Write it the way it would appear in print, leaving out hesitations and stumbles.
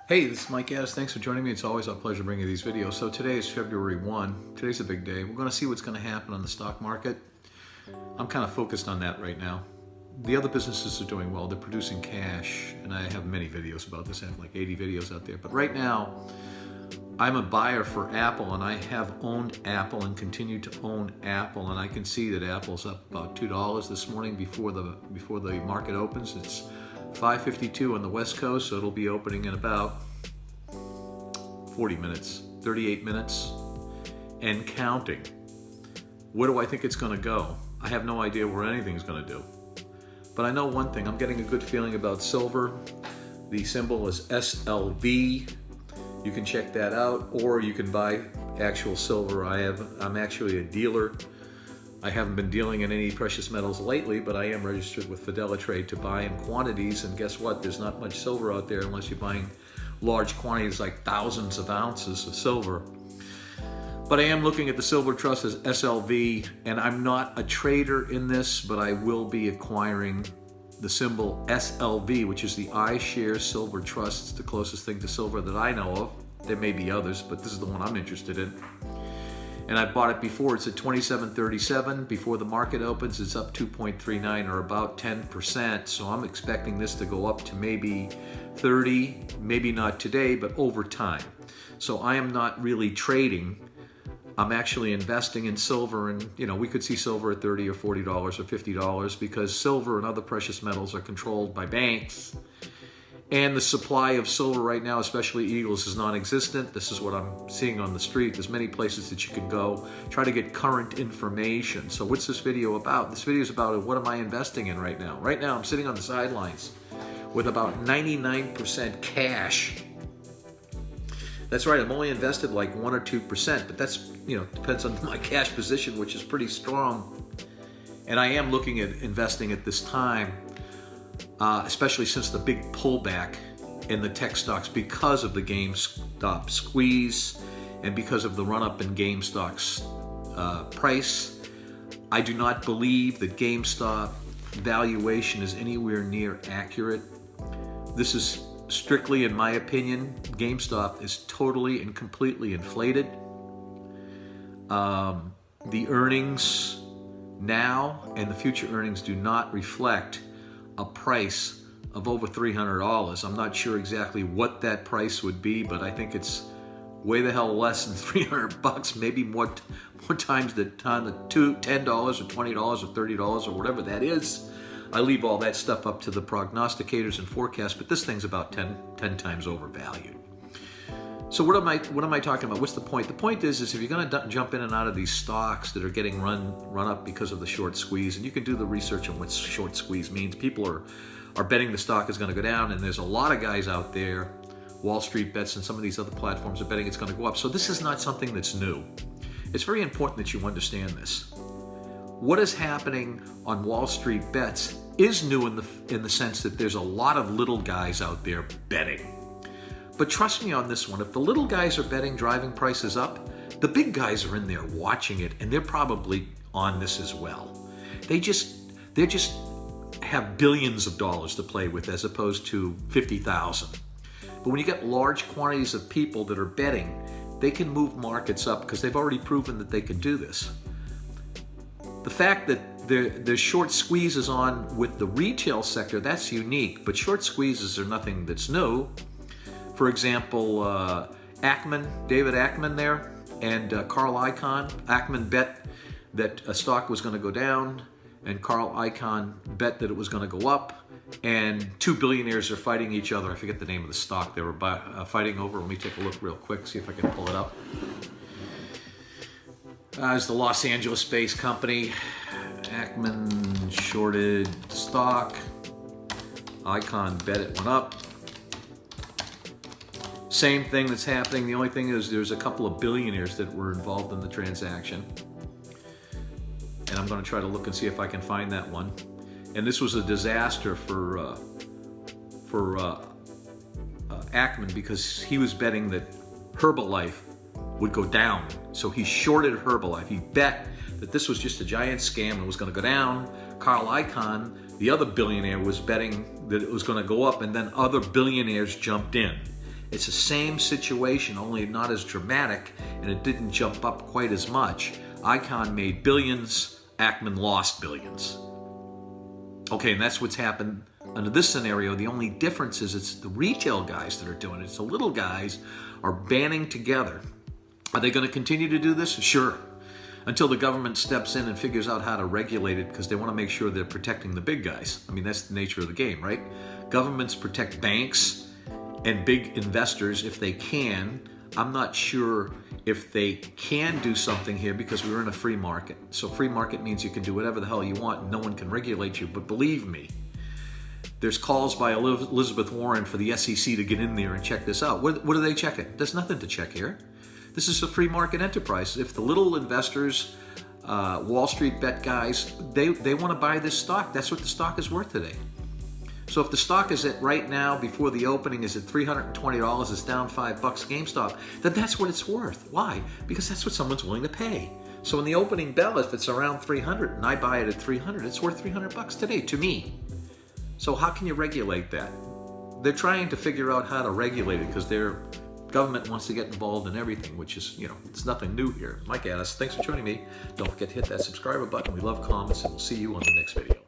Hey, this is Mike Addis. Thanks for joining me. It's always a pleasure bringing you these videos. So today is February 1. Today's a big day. We're going to see what's going to happen on the stock market. I'm kind of focused on that right now. The other businesses are doing well. They're producing cash, and I have many videos about this. I have like 80 videos out there. But right now, I'm a buyer for Apple, and I have owned Apple and continue to own Apple, and I can see that Apple's up about $2 this morning before the market opens. It's 5:52 on the West Coast, so it'll be opening in about 40 minutes, 38 minutes, and counting. Where do I think it's going to go? I have no idea where anything's going to do. But I know one thing, I'm getting a good feeling about silver. The symbol is SLV. You can check that out, or you can buy actual silver. I'm actually a dealer. I haven't been dealing in any precious metals lately, but I am registered with Trade to buy in quantities, and guess what? There's not much silver out there unless you're buying large quantities, like thousands of ounces of silver. But I am looking at the silver trust as SLV, and I'm not a trader in this, but I will be acquiring the symbol SLV, which is the iShares Silver Trust. It's the closest thing to silver that I know of. There may be others, but this is the one I'm interested in. And I bought it before. It's at $27.37. Before the market opens, it's up 2.39, or about 10%. So I'm expecting this to go up to maybe 30, maybe not today, but over time. So I am not really trading. I'm actually investing in silver, and we could see silver at $30 or $40 or $50 because silver and other precious metals are controlled by banks. And the supply of silver right now, especially Eagles, is non-existent. This is what I'm seeing on the street. There's many places that you can go, try to get current information. So what's this video about? This video is about what am I investing in right now? Right now I'm sitting on the sidelines with about 99% cash. That's right, I'm only invested like 1 or 2%, but that's, depends on my cash position, which is pretty strong. And I am looking at investing at this time, especially since the big pullback in the tech stocks because of the GameStop squeeze and because of the run-up in GameStop's price. I do not believe that GameStop valuation is anywhere near accurate. This is strictly, in my opinion, GameStop is totally and completely inflated. The earnings now and the future earnings do not reflect a price of over $300. I'm not sure exactly what that price would be, but I think it's way the hell less than $300, maybe more times the $10 or $20 or $30 or whatever that is. I leave all that stuff up to the prognosticators and forecasts, but this thing's about 10 times overvalued. So what am I talking about? What's the point? The point is if you're going to jump in and out of these stocks that are getting run up because of the short squeeze, and you can do the research on what short squeeze means. People are betting the stock is going to go down, and there's a lot of guys out there, Wall Street Bets and some of these other platforms are betting it's going to go up. So this is not something that's new. It's very important that you understand this. What is happening on Wall Street Bets is new in the sense that there's a lot of little guys out there betting. But trust me on this one, if the little guys are betting driving prices up, the big guys are in there watching it, and they're probably on this as well. They just have billions of dollars to play with as opposed to 50,000. But when you get large quantities of people that are betting, they can move markets up because they've already proven that they can do this. The fact that there's short squeezes on with the retail sector, that's unique, but short squeezes are nothing that's new. For example, David Ackman there, and Carl Icahn. Ackman bet that a stock was going to go down, and Carl Icahn bet that it was going to go up, and two billionaires are fighting each other. I forget the name of the stock they were fighting over. Let me take a look real quick, see if I can pull it up. It's the Los Angeles-based company. Ackman shorted stock. Icahn bet it went up. Same thing that's happening. The only thing is there's a couple of billionaires that were involved in the transaction. And I'm going to try to look and see if I can find that one. And this was a disaster for Ackman because he was betting that Herbalife would go down. So he shorted Herbalife. He bet that this was just a giant scam and was going to go down. Carl Icahn, the other billionaire, was betting that it was going to go up, and then other billionaires jumped in. It's the same situation, only not as dramatic, and it didn't jump up quite as much. Icahn made billions, Ackman lost billions. Okay, and that's what's happened under this scenario. The only difference is it's the retail guys that are doing it. It's the little guys are banding together. Are they going to continue to do this? Sure. Until the government steps in and figures out how to regulate it, because they want to make sure they're protecting the big guys. I mean, that's the nature of the game, right? Governments protect banks and big investors if they can. I'm not sure if they can do something here because we're in a free market. So free market means you can do whatever the hell you want and no one can regulate you. But believe me, there's calls by Elizabeth Warren for the SEC to get in there and check this out. What are they checking? There's nothing to check here. This is a free market enterprise. If the little investors, Wall Street bet guys, they want to buy this stock. That's what the stock is worth today. So if the stock is at right now, before the opening, is at $320, it's down $5 GameStop, then that's what it's worth. Why? Because that's what someone's willing to pay. So in the opening bell, if it's around 300 and I buy it at 300, it's worth $300 today to me. So how can you regulate that? They're trying to figure out how to regulate it because their government wants to get involved in everything, which is, it's nothing new here. Mike Addis, thanks for joining me. Don't forget to hit that subscriber button. We love comments, and we'll see you on the next video.